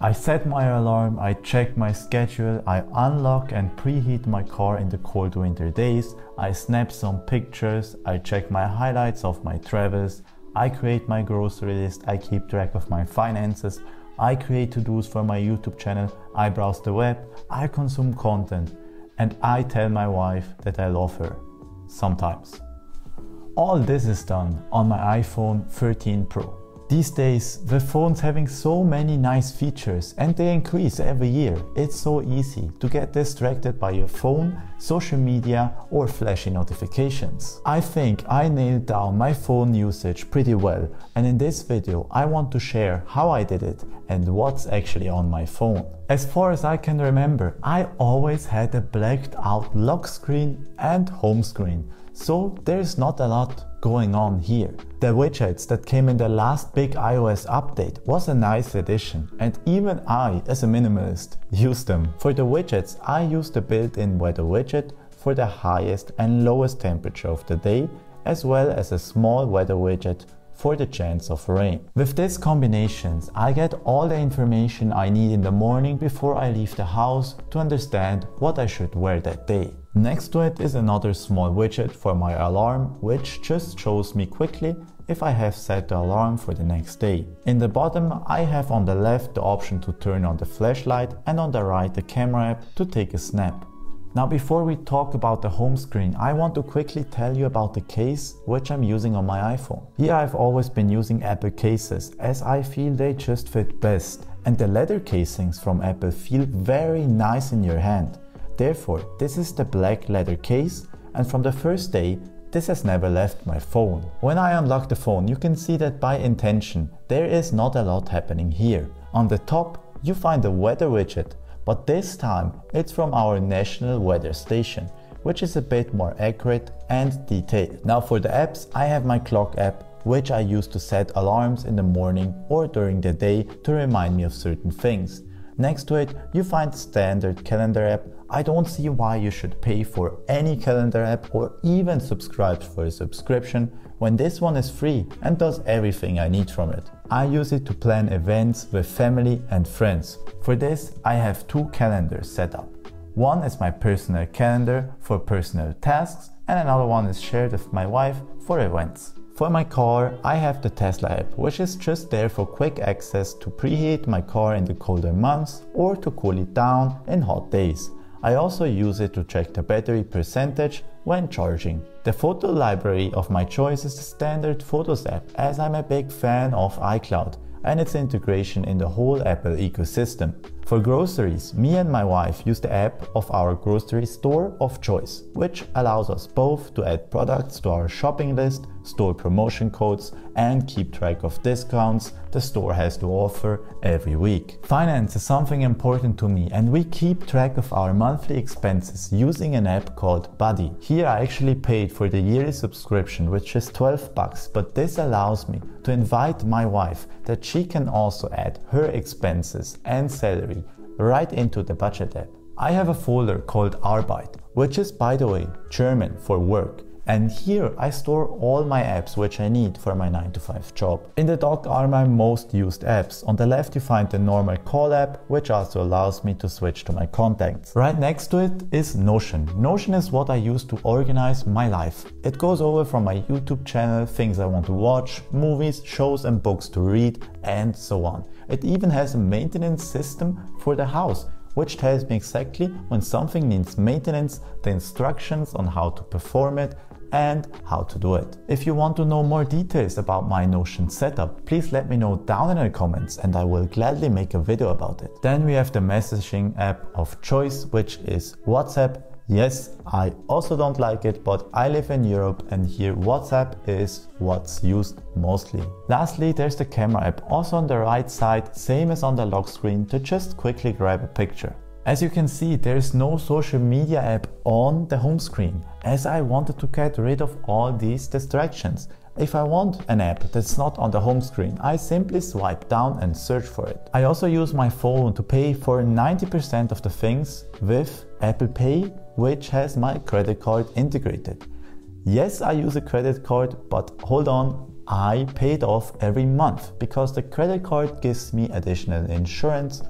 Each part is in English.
I set my alarm, I check my schedule, I unlock and preheat my car in the cold winter days, I snap some pictures, I check my highlights of my travels, I create my grocery list, I keep track of my finances, I create to-dos for my YouTube channel, I browse the web, I consume content, and I tell my wife that I love her. Sometimes. All this is done on my iPhone 13 Pro. These days, the phone's having so many nice features and they increase every year. It's so easy to get distracted by your phone, social media or flashy notifications. I think I nailed down my phone usage pretty well, and in this video I want to share how I did it and what's actually on my phone. As far as I can remember, I always had a blacked out lock screen and home screen, so there's not a lot going on here. The widgets that came in the last big iOS update was a nice addition, and even I, as a minimalist, use them. For the widgets, I use the built-in weather widget for the highest and lowest temperature of the day, as well as a small weather widget for the chance of rain. With these combinations, I get all the information I need in the morning before I leave the house to understand what I should wear that day. Next to it is another small widget for my alarm, which just shows me quickly if I have set the alarm for the next day. In the bottom, I have on the left the option to turn on the flashlight and on the right the camera app to take a snap. Now before we talk about the home screen, I want to quickly tell you about the case which I'm using on my iPhone. Here I've always been using Apple cases as I feel they just fit best, and the leather casings from Apple feel very nice in your hand. Therefore, this is the black leather case, and from the first day, this has never left my phone. When I unlock the phone, you can see that by intention, there is not a lot happening here. On the top, you find the weather widget, but this time it's from our national weather station, which is a bit more accurate and detailed. Now for the apps, I have my clock app, which I use to set alarms in the morning or during the day to remind me of certain things. Next to it, you find standard calendar app. I don't see why you should pay for any calendar app or even subscribe for a subscription when this one is free and does everything I need from it. I use it to plan events with family and friends. For this, I have two calendars set up. One is my personal calendar for personal tasks, and another one is shared with my wife for events. For my car, I have the Tesla app, which is just there for quick access to preheat my car in the colder months or to cool it down in hot days. I also use it to check the battery percentage when charging. The photo library of my choice is the standard Photos app, as I'm a big fan of iCloud and its integration in the whole Apple ecosystem. For groceries, me and my wife use the app of our grocery store of choice, which allows us both to add products to our shopping list, store promotion codes, and keep track of discounts the store has to offer every week. Finance is something important to me, and we keep track of our monthly expenses using an app called Buddy. Here I actually paid for the yearly subscription, which is $12, but this allows me to invite my wife that she can also add her expenses and salary right into the budget app. I have a folder called Arbeit, which is, by the way, German for work. And here I store all my apps which I need for my 9-to-5 job. In the dock are my most used apps. On the left you find the normal call app, which also allows me to switch to my contacts. Right next to it is Notion. Notion is what I use to organize my life. It goes over from my YouTube channel, things I want to watch, movies, shows and books to read, and so on. It even has a maintenance system for the house, which tells me exactly when something needs maintenance, the instructions on how to perform it, and how to do it. If you want to know more details about my Notion setup, please let me know down in the comments and I will gladly make a video about it. Then we have the messaging app of choice, which is WhatsApp. Yes, I also don't like it, but I live in Europe and here WhatsApp is what's used mostly. Lastly, there's the camera app, also on the right side, same as on the lock screen, to just quickly grab a picture. As you can see, there's no social media app on the home screen, as I wanted to get rid of all these distractions. If I want an app that's not on the home screen, I simply swipe down and search for it. I also use my phone to pay for 90% of the things with Apple Pay, which has my credit card integrated. Yes, I use a credit card, but hold on, I pay it off every month because the credit card gives me additional insurance,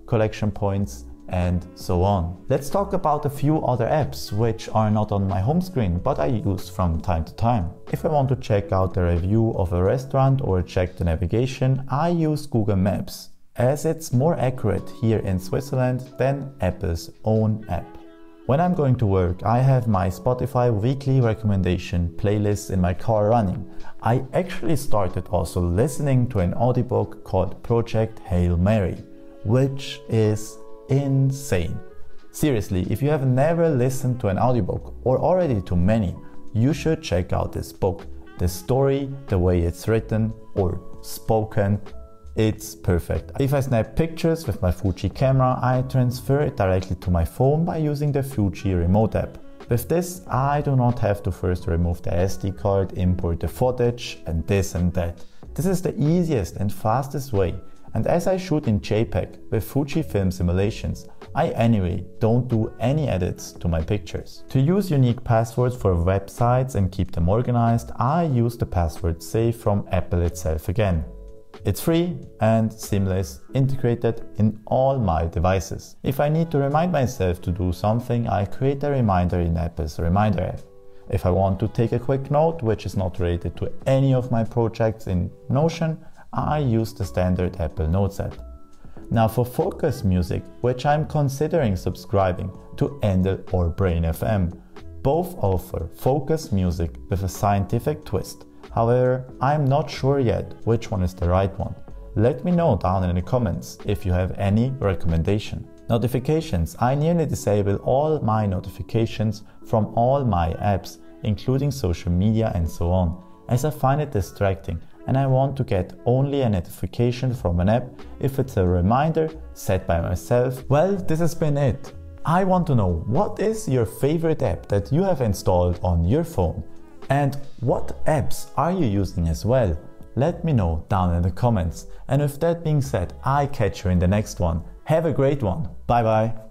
collection points, and so on. Let's talk about a few other apps which are not on my home screen but I use from time to time. If I want to check out the review of a restaurant or check the navigation, I use Google Maps, as it's more accurate here in Switzerland than Apple's own app. When I'm going to work, I have my Spotify weekly recommendation playlists in my car running. I actually started also listening to an audiobook called Project Hail Mary, which is insane. Seriously, if you have never listened to an audiobook or already to many, you should check out this book. The story, the way it's written or spoken, it's perfect. If I snap pictures with my Fuji camera, I transfer it directly to my phone by using the Fuji remote app. With this, I do not have to first remove the SD card, import the footage and this and that. This is the easiest and fastest way. And as I shoot in JPEG with Fujifilm simulations, I anyway don't do any edits to my pictures. To use unique passwords for websites and keep them organized, I use the password safe from Apple itself again. It's free and seamless, integrated in all my devices. If I need to remind myself to do something, I create a reminder in Apple's Reminder app. If I want to take a quick note which is not related to any of my projects in Notion, I use the standard Apple Notes app. Now for focus music, which I'm considering subscribing to Endel or Brain FM. Both offer focus music with a scientific twist. However, I'm not sure yet which one is the right one. Let me know down in the comments if you have any recommendation. Notifications. I nearly disable all my notifications from all my apps, including social media and so on, as I find it distracting and I want to get only a notification from an app if it's a reminder set by myself. Well, this has been it. I want to know, what is your favorite app that you have installed on your phone? And what apps are you using as well? Let me know down in the comments. And with that being said, I catch you in the next one. Have a great one. Bye bye.